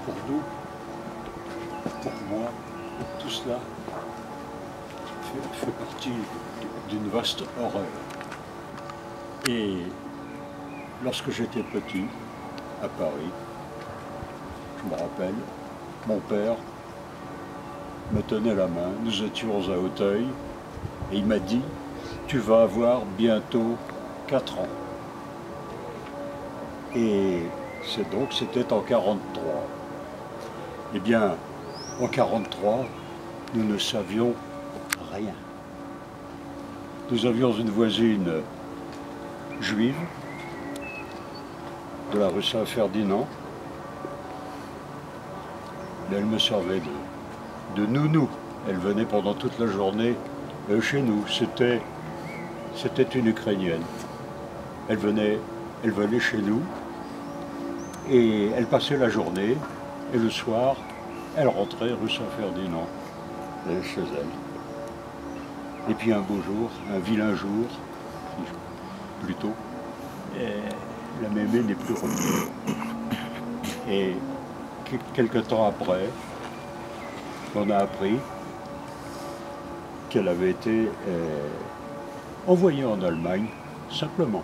Pour nous, pour moi, tout cela fait partie d'une vaste horreur. Et lorsque j'étais petit, à Paris, je me rappelle, mon père me tenait la main, nous étions à Auteuil, et il m'a dit « Tu vas avoir bientôt 4 ans ». Et c'était en 43. Eh bien, en 43, nous ne savions rien. Nous avions une voisine juive de la rue Saint-Ferdinand. Elle me servait de nounou. Elle venait pendant toute la journée chez nous. C'était une Ukrainienne. Elle venait chez nous et elle passait la journée et le soir, elle rentrait rue Saint-Ferdinand chez elle. Et puis un beau jour, un vilain jour, plutôt, la mémé n'est plus revenue. Et quelque temps après, on a appris qu'elle avait été envoyée en Allemagne, simplement,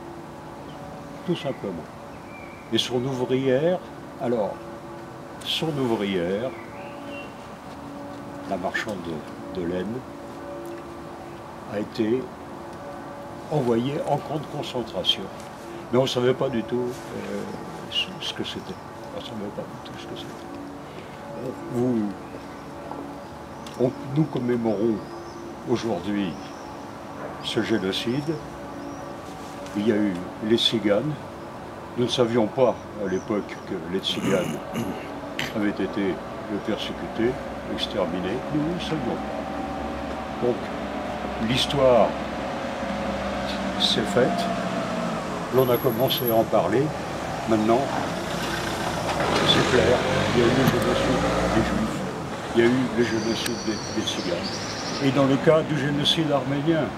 tout simplement. Et son ouvrière, la marchande de laine, a été envoyée en camp de concentration. Mais on ne savait pas du tout ce que c'était. On ne savait pas du tout ce que c'était. Nous commémorons aujourd'hui ce génocide. Il y a eu les Tziganes. Nous ne savions pas à l'époque que les Tziganes avaient été persécutés, exterminés. Nous ne savions pas. Donc l'histoire s'est faite. L'on a commencé à en parler. Maintenant, c'est clair, il y a eu le génocide des Juifs, il y a eu le génocide des Tziganes. Et dans le cas du génocide arménien,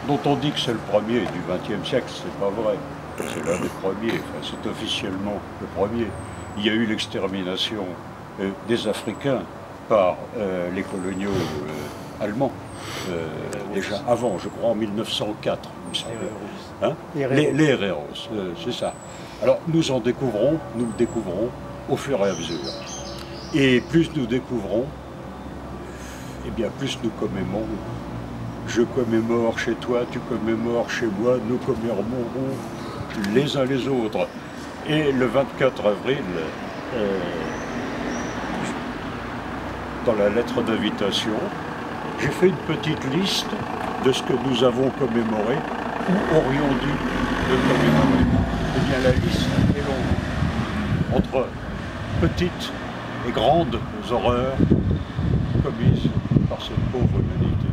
dont on dit que c'est le premier du XXe siècle, c'est pas vrai. C'est l'un des premiers, enfin, c'est officiellement le premier. Il y a eu l'extermination des Africains par les coloniaux allemands, déjà avant, je crois en 1904, il me semble. Hein? Les Herreros, c'est ça. Alors nous le découvrons au fur et à mesure. Et plus nous découvrons, et bien plus nous commémorons. Je commémore chez toi, tu commémores chez moi, nous commémorons les uns les autres. Et le 24 avril, dans la lettre d'invitation, j'ai fait une petite liste de ce que nous avons commémoré ou aurions dû commémorer. Eh bien, la liste est longue. Entre petites et grandes horreurs commises par cette pauvre humanité.